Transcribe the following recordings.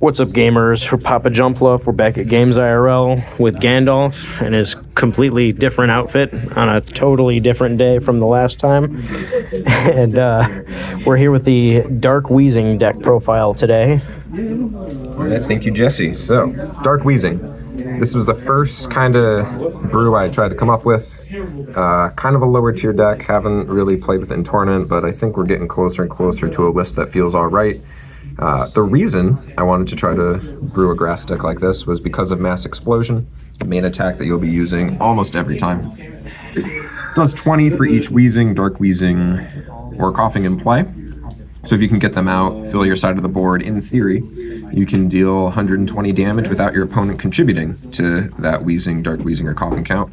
What's up, gamers? We're Papa Jumpluff. We're back at Games IRL with Gandalf and his completely different outfit on a totally different day from the last time. And we're here with the Dark Weezing Deck Profile today. All right, thank you, Jesse. So, Dark Weezing. This was the first kind of brew I tried to come up with. Kind of a lower tier deck. Haven't really played with it in tournament, but I think we're getting closer and closer to a list that feels all right. The reason I wanted to try to brew a grass deck like this was because of Mass Explosion, the main attack that you'll be using almost every time. Does 20 for each Weezing, Dark Weezing, or Coughing in play. So if you can get them out, fill your side of the board, in theory, you can deal 120 damage without your opponent contributing to that Weezing, Dark Weezing, or Coughing count.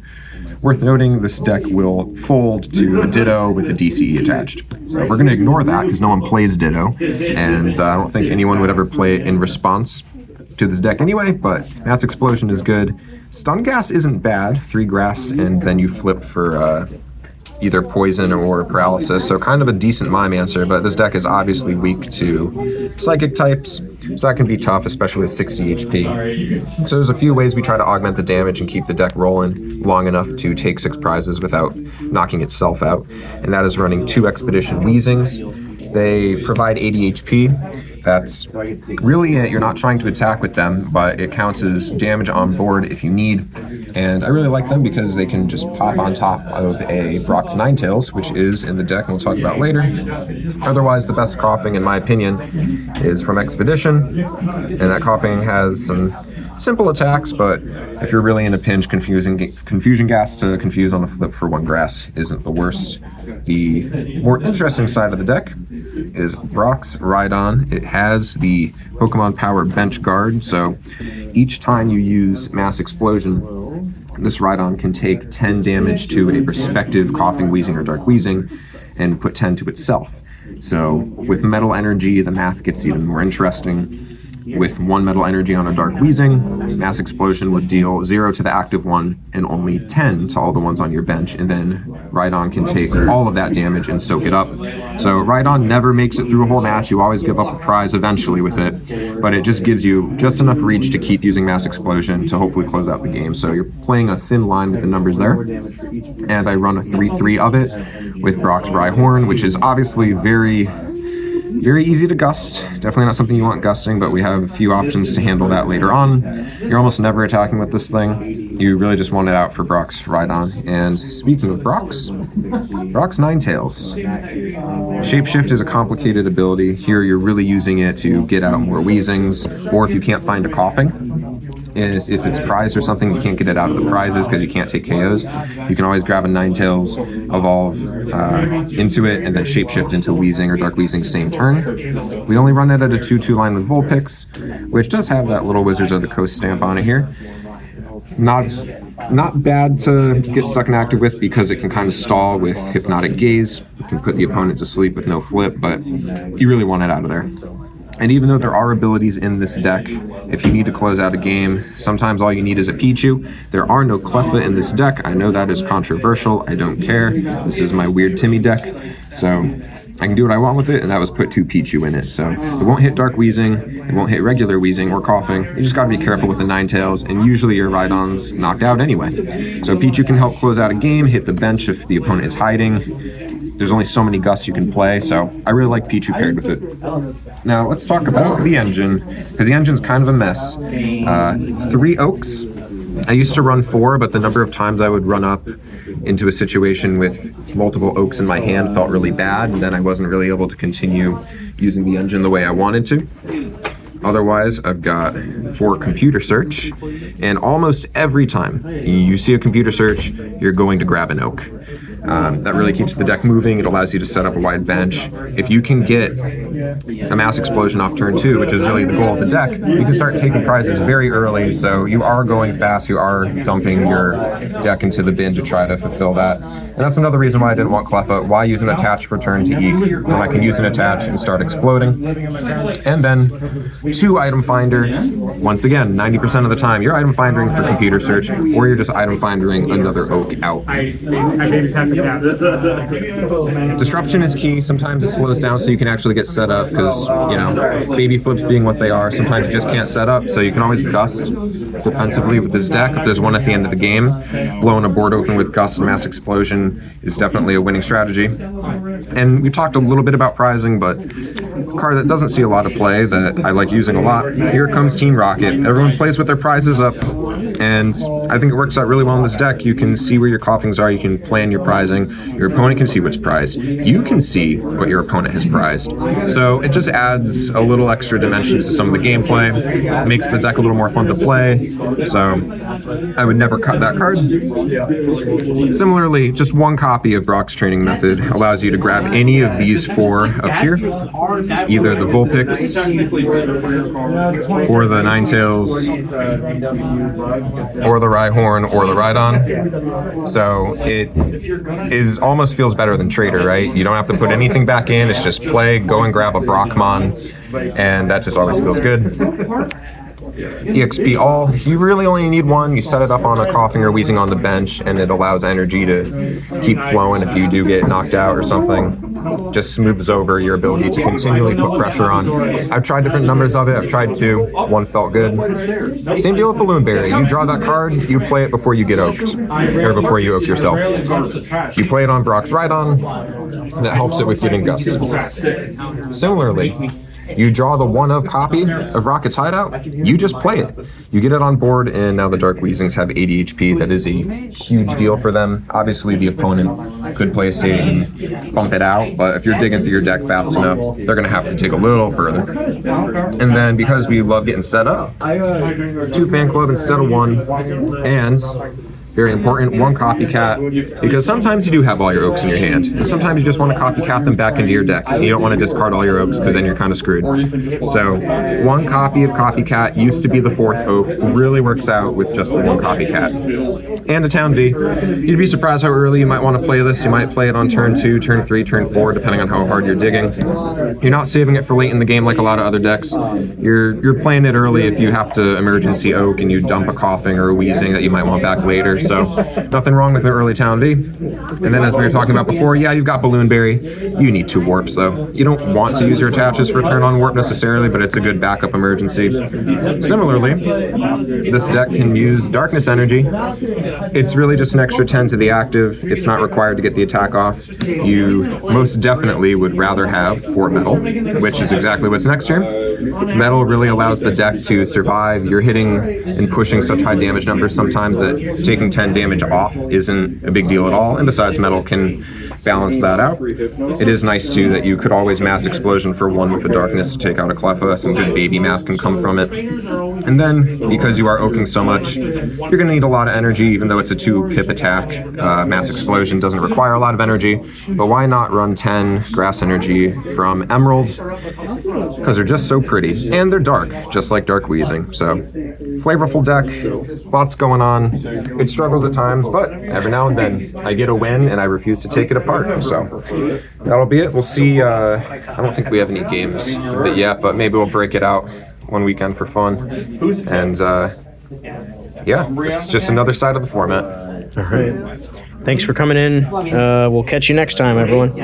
Worth noting, this deck will fold to a Ditto with a DCE attached. So we're going to ignore that because no one plays Ditto, and I don't think anyone would ever play it in response to this deck anyway, but Mass Explosion is good. Stun Gas isn't bad, 3 grass, and then you flip for either poison or paralysis, so kind of a decent mime answer, but this deck is obviously weak to psychic types, so that can be tough, especially with 60 HP. So there's a few ways we try to augment the damage and keep the deck rolling long enough to take 6 prizes without knocking itself out, and that is running 2 Expedition Weezings. They provide 80 HP. That's really it. You're not trying to attack with them, but it counts as damage on board if you need. And I really like them because they can just pop on top of a Brock's Ninetales, which is in the deck and we'll talk about later. Otherwise, the best Coughing, in my opinion, is from Expedition. And that Coughing has some simple attacks, but if you're really in a pinch, Confusion Gas to confuse on the flip for 1 grass isn't the worst. The more interesting side of the deck is Brock's Rhydon. It has the Pokemon Power Bench Guard, so each time you use Mass Explosion, this Rhydon can take 10 damage to a respective Coughing, Weezing, or Dark Weezing, and put 10 to itself. So with Metal Energy, the math gets even more interesting. With 1 Metal Energy on a Dark Weezing, Mass Explosion would deal 0 to the active one and only 10 to all the ones on your bench, and then Rhydon can take all of that damage and soak it up. So Rhydon never makes it through a whole match. You always give up a prize eventually with it, but it just gives you just enough reach to keep using Mass Explosion to hopefully close out the game. So you're playing a thin line with the numbers there, and I run a 3/3 of it with Brock's Rhyhorn, which is obviously very easy to gust. Definitely not something you want gusting, but we have a few options to handle that later on. You're almost never attacking with this thing. You really just want it out for Brock's Rhydon. And speaking of Brock's Ninetales. Shapeshift is a complicated ability. Here you're really using it to get out more Weezings, or if you can't find a Coughing. If it's prized or something, you can't get it out of the prizes because you can't take KOs. You can always grab a Ninetales, evolve into it, and then shapeshift into Weezing or Dark Weezing same turn. We only run it at a 2/2 line with Vulpix, which does have that little Wizards of the Coast stamp on it here. Not bad to get stuck in active with because it can kind of stall with Hypnotic Gaze. You can put the opponent to sleep with no flip, but you really want it out of there. And even though there are abilities in this deck, if you need to close out a game, sometimes all you need is a Pichu. There are no Cleffa in this deck. I know that is controversial. I don't care. This is my weird Timmy deck, so I can do what I want with it, and that was put 2 Pichu in it. So it won't hit Dark Weezing, it won't hit regular Weezing or Coughing. You just gotta be careful with the Ninetales, and usually your Rhydon's knocked out anyway. So Pichu can help close out a game, hit the bench if the opponent is hiding. There's only so many gusts you can play, so I really like Pichu paired with it. Now let's talk about the engine, because the engine's kind of a mess. 3 Oaks. I used to run 4, but the number of times I would run up into a situation with multiple Oaks in my hand felt really bad, and then I wasn't really able to continue using the engine the way I wanted to. Otherwise, I've got 4 Computer Search, and almost every time you see a Computer Search, you're going to grab an Oak. That really keeps the deck moving. It allows you to set up a wide bench. If you can get a Mass Explosion off turn 2, which is really the goal of the deck, you can start taking prizes very early, so you are going fast, you are dumping your deck into the bin to try to fulfill that. And that's another reason why I didn't want Cleffa. Why use an attach for turn to E when I can use an attach and start exploding? And then 2 Item Finder. Once again, 90% of the time, you're item findering for Computer Search, or you're just item findering another Oak out. Disruption is key. Sometimes it slows down so you can actually get set up because, you know, baby flips being what they are, sometimes you just can't set up, so you can always gust defensively with this deck. If there's one at the end of the game, blowing a board open with Gust and Mass Explosion is definitely a winning strategy. And we talked a little bit about prizing, but a card that doesn't see a lot of play that I like using a lot, here comes Team Rocket. Everyone plays with their prizes up, and I think it works out really well in this deck. You can see where your coffings are, you can plan your prizing, your opponent can see what's prized, you can see what your opponent has prized. So it just adds a little extra dimension to some of the gameplay, makes the deck a little more fun to play, so I would never cut that card. Similarly, just one copy of Brock's Training Method allows you to grab any of these four up here, either the Vulpix, or the Ninetales, or the Rhyhorn, or the Rhydon. So it almost feels better than Trader, right? You don't have to put anything back in, it's just play, go and grab a Brockmon, and that just always feels good. EXP all, you really only need one. You set it up on a Coughing or Weezing on the bench, and it allows energy to keep flowing if you do get knocked out or something. Just smooths over your ability to continually put pressure on. I've tried different numbers of it. I've tried two. One felt good. Same deal with Balloon Berry. You draw that card, you play it before you get oaked, or before you oak yourself. You play it on Brock's Rhydon, and that helps it with getting Gust. Similarly, you draw the one-of copy of Rocket's Hideout, you just play it. You get it on board, and now the Dark Weezings have 80 HP. That is a huge deal for them. Obviously, the opponent could play a save and bump it out, but if you're digging through your deck fast enough, they're going to have to dig a little further. And then, because we love getting set up, 2 Fan Club instead of 1, and very important, 1 copycat, because sometimes you do have all your oaks in your hand, and sometimes you just want to copycat them back into your deck, and you don't want to discard all your oaks because then you're kind of screwed. So 1 copy of copycat used to be the 4th oak, really works out with just the 1 copycat. And a Town V. You'd be surprised how early you might want to play this. You might play it on turn 2, turn 3, turn 4, depending on how hard you're digging. You're not saving it for late in the game like a lot of other decks. You're playing it early if you have to emergency oak and you dump a Coughing or a Weezing that you might want back later. So nothing wrong with an early Town V. And then, as we were talking about before, yeah, you've got Balloon Berry. You need 2 warps though. You don't want to use your attaches for turn on warp necessarily, but it's a good backup emergency. Similarly, this deck can use Darkness Energy. It's really just an extra 10 to the active. It's not required to get the attack off. You most definitely would rather have Fort Metal, which is exactly what's next here. Metal really allows the deck to survive. You're hitting and pushing such high damage numbers sometimes that taking 10 damage off isn't a big deal at all, and besides, Metal can balance that out. It is nice too that you could always Mass Explosion for 1 with the Darkness to take out a Cleffa. Some good baby math can come from it. And then, because you are oaking so much, you're going to need a lot of energy, even though it's a 2 pip attack. Mass Explosion doesn't require a lot of energy, but why not run 10 Grass Energy from Emerald? Because they're just so pretty, and they're dark, just like Dark Weezing. So, flavorful deck, lots going on. It struggles at times, but every now and then I get a win and I refuse to take it apart. So that'll be it. We'll see. I don't think we have any games yet, but maybe we'll break it out one weekend for fun. And yeah, it's just another side of the format. All right. Thanks for coming in. We'll catch you next time, everyone.